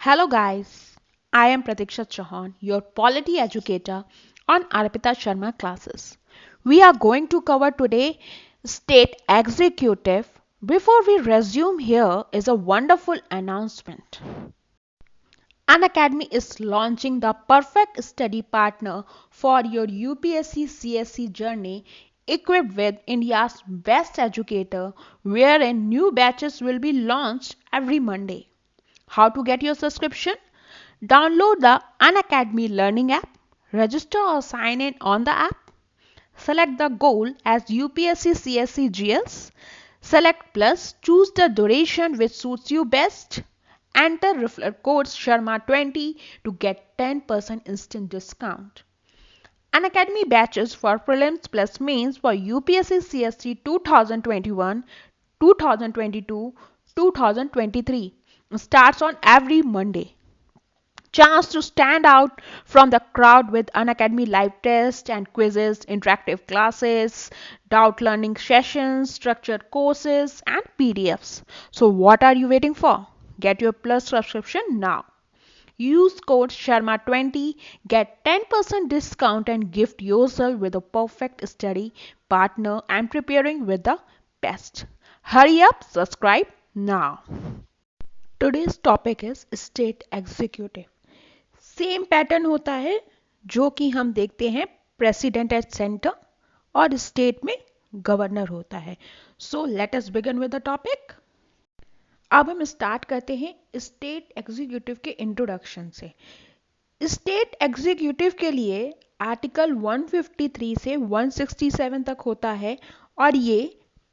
Hello guys, I am Pratiksha Chauhan, your polity educator on Arpita Sharma classes. We are going to cover today state executive. Before we resume, here is a wonderful announcement. An Academy is launching the perfect study partner for your UPSC CSC journey, equipped with India's best educator, wherein new batches will be launched every Monday. How to get your subscription? Download the Unacademy Learning app, register or sign in on the app, select the goal as UPSC CSC GLs, select plus, choose the duration which suits you best, enter referral code Sharma20 to get 10% instant discount. Unacademy batches for prelims plus mains for UPSC CSC 2021, 2022, 2023 starts on every Monday. Chance to stand out from the crowd with Unacademy live tests and quizzes, interactive classes, doubt learning sessions, structured courses, and PDFs. So, what are you waiting for? Get your Plus subscription now. Use code Sharma20, get 10% discount, and gift yourself with a perfect study partner and preparing with the best. Hurry up, subscribe now. Today's topic is state executive. Same pattern होता है जो कि हम देखते हैं president at centre और state में governor होता है. So let us begin with the topic. अब हम स्टार्ट करते हैं स्टेट एग्जीक्यूटिव के इंट्रोडक्शन से. स्टेट एग्जीक्यूटिव के लिए आर्टिकल 153 से 167 तक होता है और ये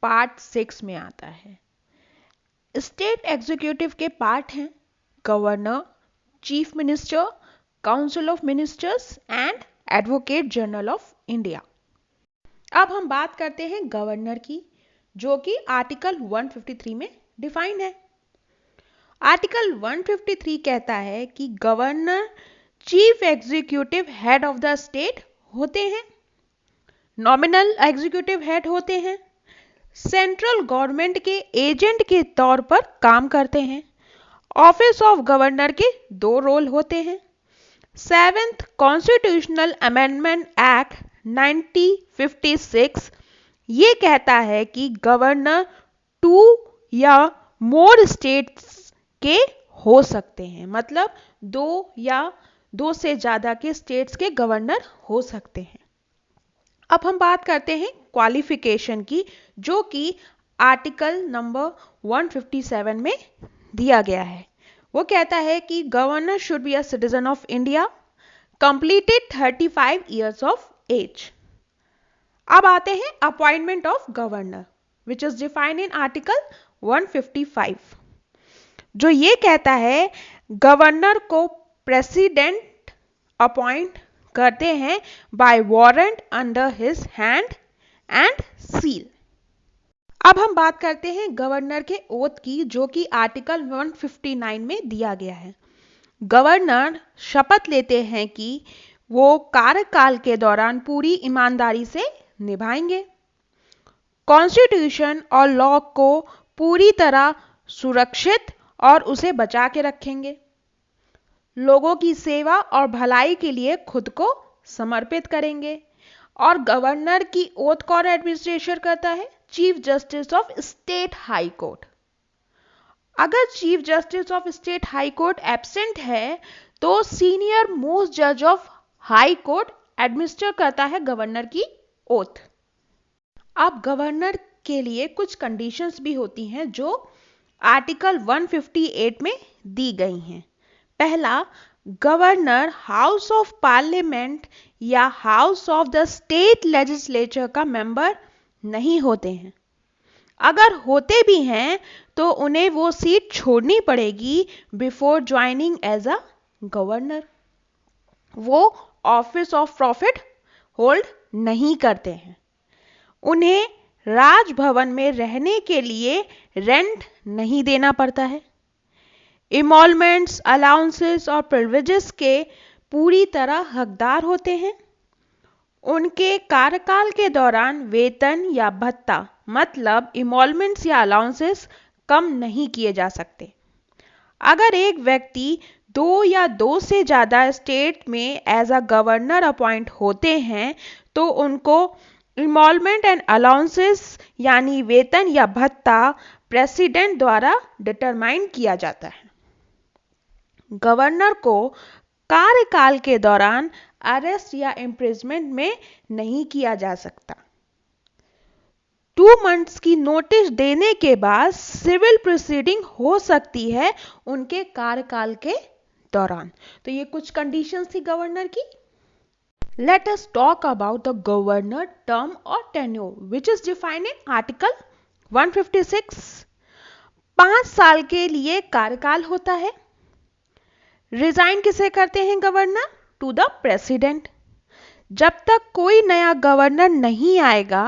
पार्ट 6 में आता है. स्टेट एग्जीक्यूटिव के पार्ट हैं governor, chief minister, council of ministers and advocate general of India. अब हम बात करते हैं गवर्नर की, जो कि आर्टिकल 153 में डिफाइंड है. आर्टिकल 153 कहता है कि governor chief executive head of the state होते हैं, नॉमिनल एग्जीक्यूटिव हेड होते हैं, सेंट्रल गवर्नमेंट के एजेंट के तौर पर काम करते हैं. ऑफिस ऑफ गवर्नर के दो रोल होते हैं. 7th कॉन्स्टिट्यूशनल अमेंडमेंट एक्ट 1956 ये कहता है कि गवर्नर 2 या मोर स्टेट्स के हो सकते हैं, मतलब 2 या 2 से ज़्यादा के स्टेट्स के गवर्नर हो सकते हैं. अब हम बात करते हैं क्वालिफिकेशन की, जो कि आर्टिकल नंबर 157 में दिया गया है. वो कहता है कि governor should be a citizen of India, completed 35 years of age. अब आते हैं appointment of governor which is defined in article 155, जो ये कहता है गवर्नर को प्रेसिडेंट अपॉइंट करते हैं by warrant under his hand and seal. अब हम बात करते हैं गवर्नर के ओथ की, जो कि आर्टिकल 159 में दिया गया है. गवर्नर शपथ लेते हैं कि वो कार्यकाल के दौरान पूरी ईमानदारी से निभाएंगे, कॉन्स्टिट्यूशन और लॉ को पूरी तरह सुरक्षित और उसे बचा के रखेंगे, लोगों की सेवा और भलाई के लिए खुद को समर्पित करेंगे. और गवर्नर की ओथ कौन एडमिनिस्ट्रेशन करता है? Chief justice of state high court. अगर chief justice of state high court absent है तो सीनियर मोस्ट जज ऑफ हाई कोर्ट एडमिनिस्टर करता है गवर्नर की ओथ. अब गवर्नर के लिए कुछ कंडीशंस भी होती हैं जो आर्टिकल 158 में दी गई हैं. पहला, गवर्नर हाउस ऑफ पार्लियामेंट या house of the state legislature का मेंबर नहीं होते हैं. अगर होते भी हैं तो उन्हें वो सीट छोड़नी पड़ेगी before joining as a governor. वो ऑफिस ऑफ प्रॉफिट होल्ड नहीं करते हैं. उन्हें राजभवन में रहने के लिए रेंट नहीं देना पड़ता है. इमॉलमेंट्स, अलाउंसेस और प्रिविलेजेस के पूरी तरह हकदार होते हैं. उनके कार्यकाल के दौरान वेतन या भत्ता, मतलब इमॉलमेंट्स या अलाउंसेस, कम नहीं किए जा सकते. अगर एक व्यक्ति 2 या 2 से ज़्यादा स्टेट में एज अ गवर्नर अपॉइंट होते हैं तो उनको इमॉलमेंट एंड अलाउंसेस यानी वेतन या भत्ता प्रेसिडेंट द्वारा डिटरमाइन किया जाता है। गवर्नर को कार्यकाल के दौरान अरेस्ट या इम्प्रिजमेंट में नहीं किया जा सकता। 2 मंथ्स की नोटिस देने के बाद सिविल प्रोसीडिंग हो सकती है उनके कार्यकाल के दौरान। तो ये कुछ कंडीशंस थी गवर्नर की। Let us talk about the governor term or tenure which is defined in Article 156. 5 साल के लिए कार्यकाल होता है। रिजाइन किसे करते हैं गवर्नर? To the president. जब तक कोई नया गवर्नर नहीं आएगा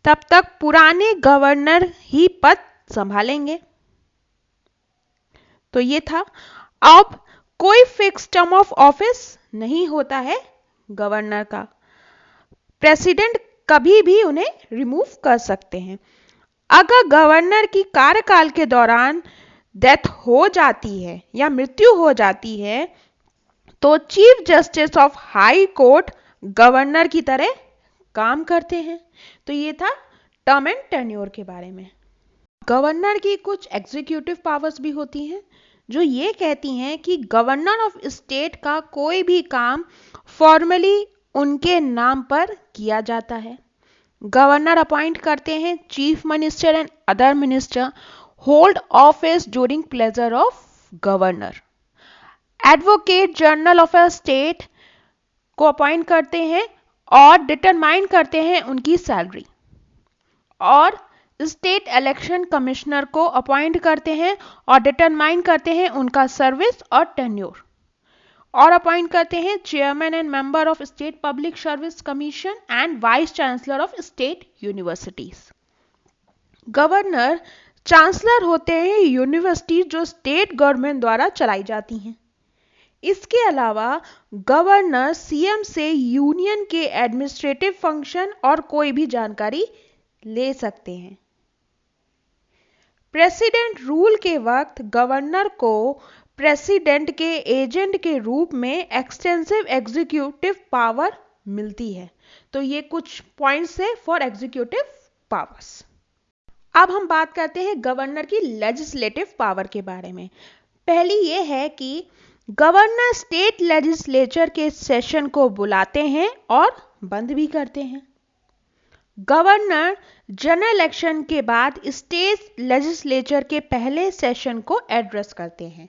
तब तक पुराने गवर्नर ही पद संभालेंगे। तो ये था। अब कोई फिक्स टर्म ऑफ ऑफिस नहीं होता है गवर्नर का। प्रेसिडेंट कभी भी उन्हें रिमूव कर सकते हैं। अगर गवर्नर की कार्यकाल के दौरान डेथ हो जाती है या मृत्यु हो जाती है तो chief justice of high court governor की तरह काम करते हैं। तो ये था टर्म एंड टेन्योर के बारे में। गवर्नर की कुछ एग्जीक्यूटिव पावर्स भी होती हैं जो ये कहती हैं कि गवर्नर ऑफ स्टेट का कोई भी काम फॉर्मली उनके नाम पर किया जाता है। गवर्नर अपॉइंट करते हैं chief minister and other minister hold office during pleasure of governor. Advocate general of a state को अपॉइंट करते हैं और डिटरमाइन करते हैं उनकी सैलरी। और स्टेट इलेक्शन कमिश्नर को अपॉइंट करते हैं और डिटरमाइन करते हैं उनका सर्विस और टेन्योर। और अपॉइंट करते हैं chairman and member of state public service commission and vice chancellor of state universities. Governor chancellor होते हैं यूनिवर्सिटी जो स्टेट गवर्नमेंट द्वारा चलाई जाती हैं। इसके अलावा गवर्नर सीएम से यूनियन के एडमिनिस्ट्रेटिव फंक्शन और कोई भी जानकारी ले सकते हैं। प्रेसिडेंट रूल के वक्त गवर्नर को प्रेसिडेंट के एजेंट के रूप में एक्सटेंसिव एग्जीक्यूटिव पावर मिलती है। तो ये कुछ पॉइंट्स है फॉर एग्जीक्यूटिव पावर्स। अब हम बात करते हैं गवर्नर की लेजिस्लेटिव पावर के बारे में। पहली ये है कि गवर्नर स्टेट लेजिस्लेचर के सेशन को बुलाते हैं और बंद भी करते हैं। गवर्नर जनरल इलेक्शन के बाद स्टेट लेजिस्लेचर के पहले सेशन को एड्रेस करते हैं।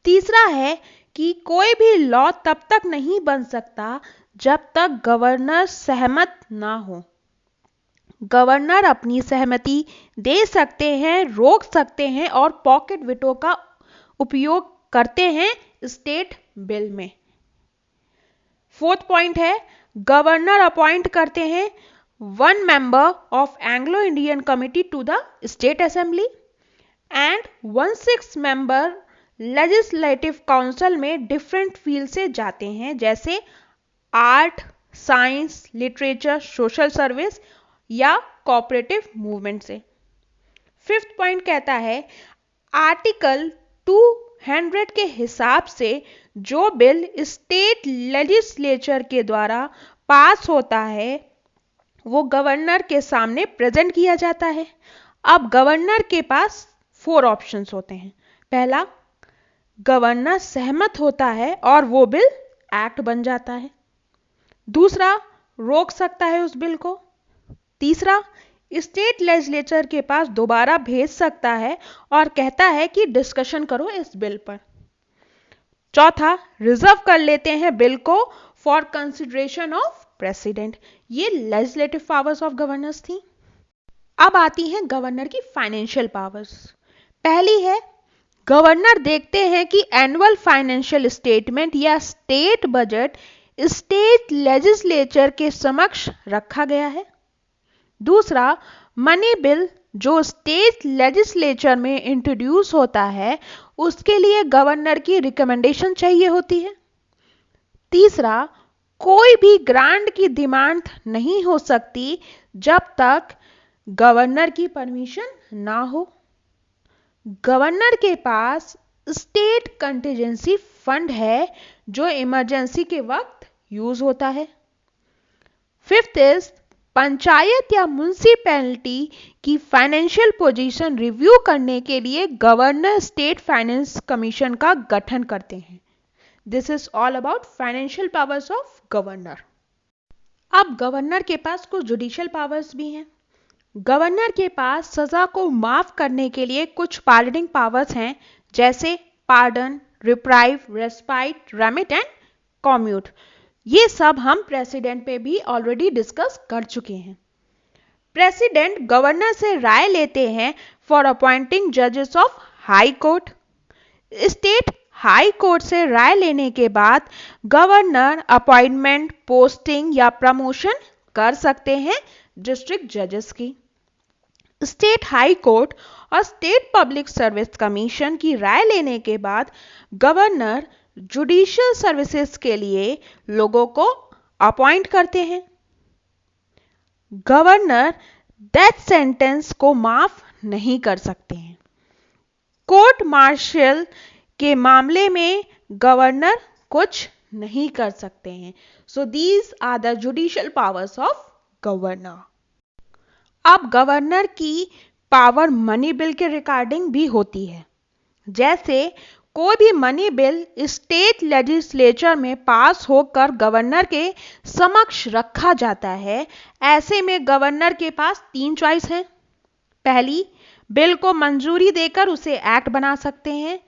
तीसरा है कि कोई भी लॉ तब तक नहीं बन सकता जब तक गवर्नर सहमत ना हो। गवर्नर अपनी सहमति दे सकते हैं, रोक सकते हैं और पॉकेट विटो का उपयोग करते हैं स्टेट बिल में। फोर्थ पॉइंट है गवर्नर अपॉइंट करते हैं 1 member of Anglo-Indian Committee to the State Assembly and 1/6 member legislative council में डिफरेंट फील्ड से जाते हैं जैसे art, science, literature, social service या कोऑपरेटिव मूवमेंट से। फिफ्थ पॉइंट कहता है आर्टिकल 200 के हिसाब से जो बिल स्टेट लेजिस्लेचर के द्वारा पास होता है वो गवर्नर के सामने प्रेजेंट किया जाता है। अब गवर्नर के पास 4 ऑप्शंस होते हैं। पहला, गवर्नर सहमत होता है और वो बिल एक्ट बन जाता है। दूसरा, रोक सकता है उस बिल को। तीसरा, स्टेट लेजिस्लेचर के पास दोबारा भेज सकता है और कहता है कि डिस्कशन करो इस बिल पर। चौथा, रिजर्व कर लेते हैं बिल को फॉर कंसिडरेशन ऑफ प्रेसिडेंट। ये लेजिस्लेटिव पावर्स ऑफ गवर्नर्स थी। अब आती हैं गवर्नर की फाइनेंशियल पावर्स। पहली है गवर्नर देखते हैं कि एनुअल फाइनेंशियल स्टेटमेंट या स्टेट बजट स्टेट लेजिस्लेचर के समक्ष रखा गया है। दूसरा, मनी बिल जो स्टेट लेजिस्लेचर में इंट्रोड्यूस होता है उसके लिए गवर्नर की रिकमेंडेशन चाहिए होती है। तीसरा, कोई भी ग्रांट की डिमांड नहीं हो सकती जब तक गवर्नर की परमिशन ना हो। गवर्नर के पास स्टेट कंटीजेंसी फंड है जो इमरजेंसी के वक्त यूज होता है। फिफ्थ इज पंचायत या म्युनिसिपैलिटी की फाइनेंशियल पोजीशन रिव्यू करने के लिए गवर्नर स्टेट फाइनेंस कमीशन का गठन करते हैं। This is all about financial powers of governor. अब गवर्नर के पास कुछ जुडिशियल पावर्स भी हैं। गवर्नर के पास सजा को माफ करने के लिए कुछ पार्डनिंग पावर्स हैं, जैसे pardon, reprieve, respite, remit and commute. ये सब हम प्रेसिडेंट पे भी ऑलरेडी डिस्कस कर चुके हैं। प्रेसिडेंट गवर्नर से राय लेते हैं फॉर अपॉइंटिंग जजेस of high court. State high court से राय लेने के बाद गवर्नर अपॉइंटमेंट, पोस्टिंग या प्रमोशन कर सकते हैं डिस्ट्रिक्ट जजेस की। स्टेट हाई कोर्ट और स्टेट पब्लिक सर्विस कमीशन की राय लेने के बाद गवर्नर जुडिशियल सर्विसेज के लिए लोगों को अपॉइंट करते हैं। गवर्नर डेथ सेंटेंस को माफ नहीं कर सकते हैं। कोर्ट मार्शल के मामले में गवर्नर कुछ नहीं कर सकते हैं। So these are the judicial powers of governor. अब गवर्नर की पावर मनी बिल के रिगार्डिंग भी होती है। जैसे कोई भी मनी बिल स्टेट लेजिस्लेचर में पास होकर गवर्नर के समक्ष रखा जाता है, ऐसे में गवर्नर के पास 3 चॉइस हैं। पहली, बिल को मंजूरी देकर उसे एक्ट बना सकते हैं।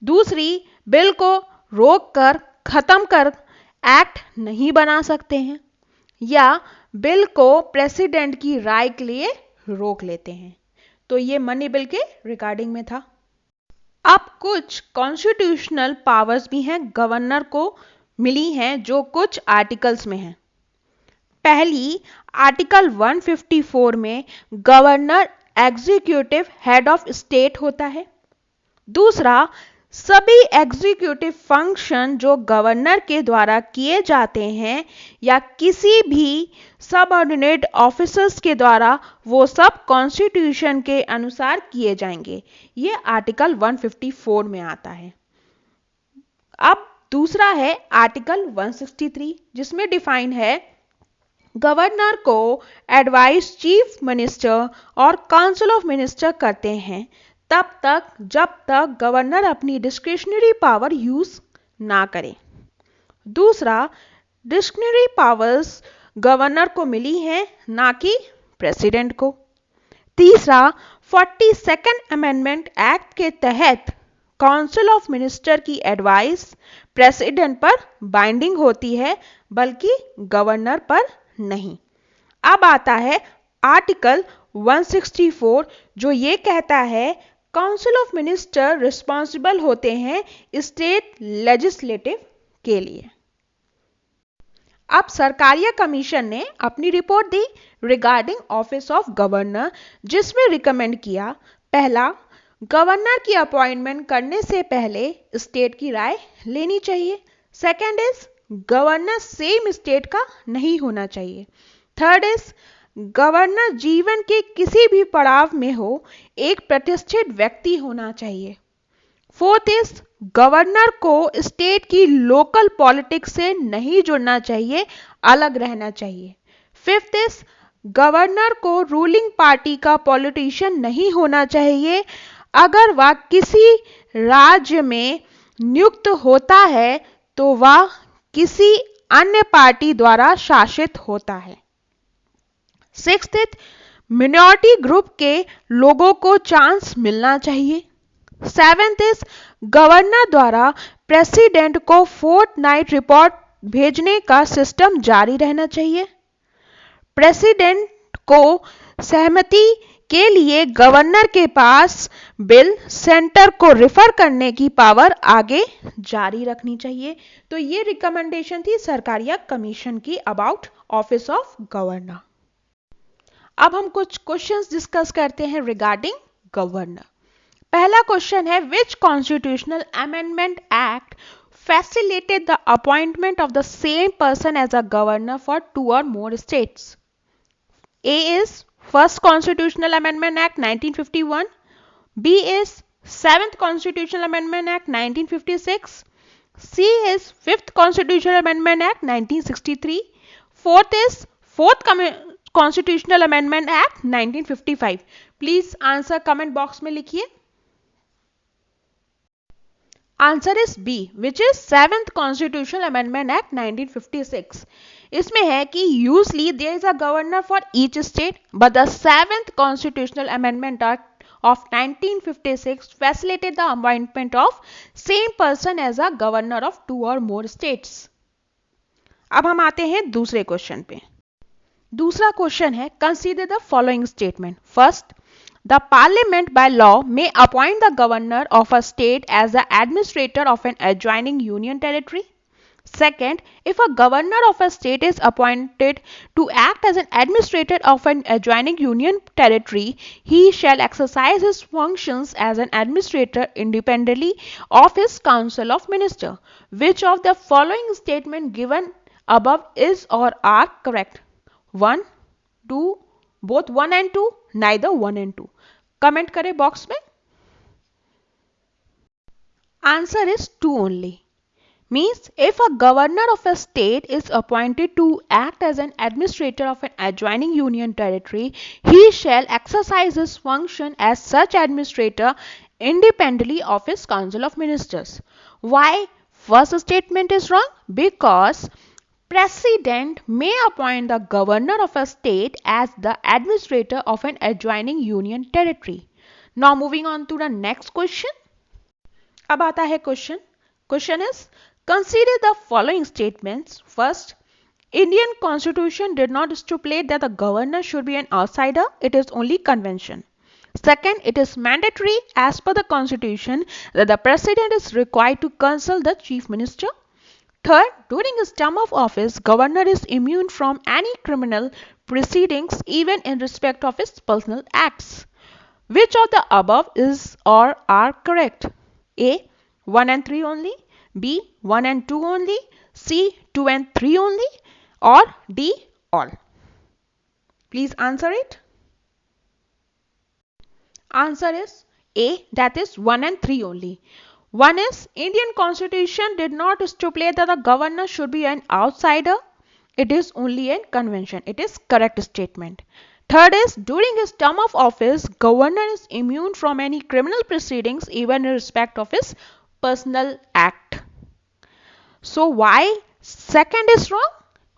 दूसरी, बिल को रोककर खत्म कर एक्ट नहीं बना सकते हैं, या बिल को प्रेसिडेंट की राय के लिए रोक लेते हैं। तो ये मनी बिल के रिगार्डिंग में था। अब कुछ कॉन्स्टिट्यूशनल पावर्स भी हैं गवर्नर को मिली हैं, जो कुछ आर्टिकल्स में हैं। पहली, आर्टिकल 154 में governor executive head of state होता है। दूसरा, सभी एग्जीक्यूटिव फंक्शन जो गवर्नर के द्वारा किए जाते हैं या किसी भी सबऑर्डिनेट ऑफिसर्स के द्वारा, वो सब कॉन्स्टिट्यूशन के अनुसार किए जाएंगे। ये आर्टिकल 154 में आता है। अब दूसरा है आर्टिकल 163, जिसमें डिफाइन है गवर्नर को एडवाइस चीफ मिनिस्टर और काउंसिल ऑफ मिनिस्टर करते हैं तब तक जब तक गवर्नर अपनी डिस्क्रिशनरी पावर यूज ना करे। दूसरा, डिस्क्रिशनरी पावर्स गवर्नर को मिली हैं, ना कि प्रेसिडेंट को। तीसरा, 42nd अमेंडमेंट एक्ट के तहत काउंसिल ऑफ मिनिस्टर की एडवाइस प्रेसिडेंट पर बाइंडिंग होती है, बल्कि गवर्नर पर नहीं। अब आता है आर्टिकल 164, जो ये कहता है काउंसिल ऑफ मिनिस्टर रिस्पॉन्सिबल होते हैं स्टेट लेजिस्लेटिव के लिए। अब सरकारिया कमीशन ने अपनी report the regarding office of governor, जिसमें रिकमेंड किया, पहला, गवर्नर की अपॉइंटमेंट करने से पहले स्टेट की राय लेनी चाहिए। Second is governor same state का नहीं होना चाहिए। थर्ड इज गवर्नर जीवन के किसी भी पड़ाव में हो एक प्रतिष्ठित व्यक्ति होना चाहिए। फोर्थ इज गवर्नर को स्टेट की लोकल पॉलिटिक्स से नहीं जुड़ना चाहिए, अलग रहना चाहिए। फिफ्थ इज गवर्नर को रूलिंग पार्टी का पॉलिटिशियन नहीं होना चाहिए। अगर वह किसी राज्य में नियुक्त होता है तो वह किसी अन्य पार्टी द्वारा शासित होता है। सिक्स्थ, मिनॉरिटी ग्रुप के लोगों को चांस मिलना चाहिए। सेवेंथ इज गवर्नर द्वारा प्रेसिडेंट को फोर्टनाइट रिपोर्ट भेजने का सिस्टम जारी रहना चाहिए। प्रेसिडेंट को सहमति के लिए गवर्नर के पास बिल सेंटर को रिफर करने की पावर आगे जारी रखनी चाहिए। तो ये रिकमेंडेशन थी सरकारिया कमीशन की अबाउट ऑफिस ऑफ गवर्नर। अब हम कुछ क्वेश्चंस डिस्कस करते हैं रिगार्डिंग गवर्नर। पहला क्वेश्चन है, which constitutional amendment act facilitated the appointment of the same person as a governor for 2 or more states? A is First Constitutional Amendment Act 1951, B is 7th Constitutional Amendment Act 1956. C is 5th Constitutional Amendment Act 1963. Fourth is 4th Constitutional Amendment Act 1955. Please answer comment box में लिखिए. Answer is B which is 7th Constitutional Amendment Act 1956. इसमें है कि usually there is a governor for each state but the 7th Constitutional Amendment Act of 1956 facilitated the appointment of same person as a governor of 2 or more states. अब हम आते हैं दूसरे question पे. दूसरा क्वेश्चन है consider the following statement. First, the parliament by law may appoint the governor of a state as the administrator of an adjoining union territory. Second, if a governor of a state is appointed to act as an administrator of an adjoining union territory, he shall exercise his functions as an administrator independently of his council of ministers. Which of the following statement given above is or are correct? 1, 2, both 1 and 2, neither 1 and 2. Comment करें box में. Answer is 2 only. Means if a governor of a state is appointed to act as an administrator of an adjoining union territory, he shall exercise his function as such administrator independently of his council of ministers. Why first statement is wrong? Because President may appoint the governor of a state as the administrator of an adjoining union territory. Now moving on to the next question. अब आता है question. Question is consider the following statements. First, Indian Constitution did not stipulate that the governor should be an outsider. It is only convention. Second, it is mandatory as per the Constitution that the President is required to consult the Chief Minister. Third, during his term of office, governor is immune from any criminal proceedings even in respect of his personal acts. Which of the above is or are correct? A, 1 and 3 only. B, 1 and 2 only. C, 2 and 3 only. Or D, all. Please answer it. Answer is A, that is 1 and 3 only. One is Indian Constitution did not stipulate that the governor should be an outsider. It is only a convention. It is correct statement. Third is during his term of office, governor is immune from any criminal proceedings even in respect of his personal act. So why second is wrong?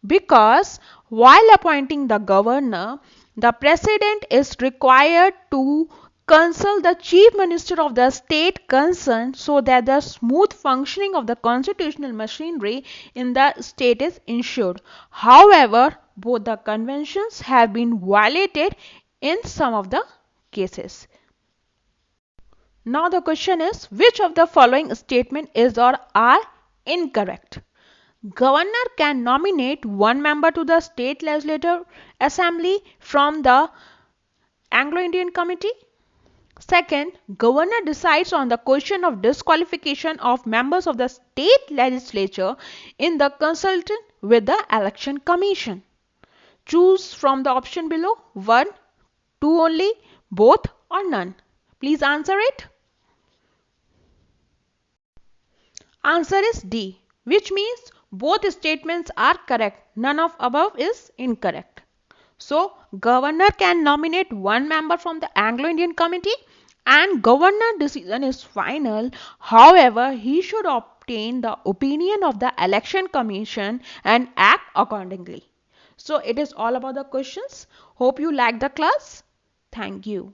Because while appointing the governor, the president is required to consult the chief minister of the state concerned so that the smooth functioning of the constitutional machinery in the state is ensured. However, both the conventions have been violated in some of the cases. Now the question is which of the following statement is or are incorrect? Governor can nominate one member to the state legislative assembly from the Anglo-Indian Committee. Second, governor decides on the question of disqualification of members of the state legislature in the consultation with the election commission. Choose from the option below 1, 2 only, both or none. Please answer it. Answer is D, which means both statements are correct. None of above is incorrect. So, governor can nominate one member from the Anglo-Indian Committee and governor decision is final. However, he should obtain the opinion of the election commission and act accordingly. So, it is all about the questions. Hope you like the class. Thank you.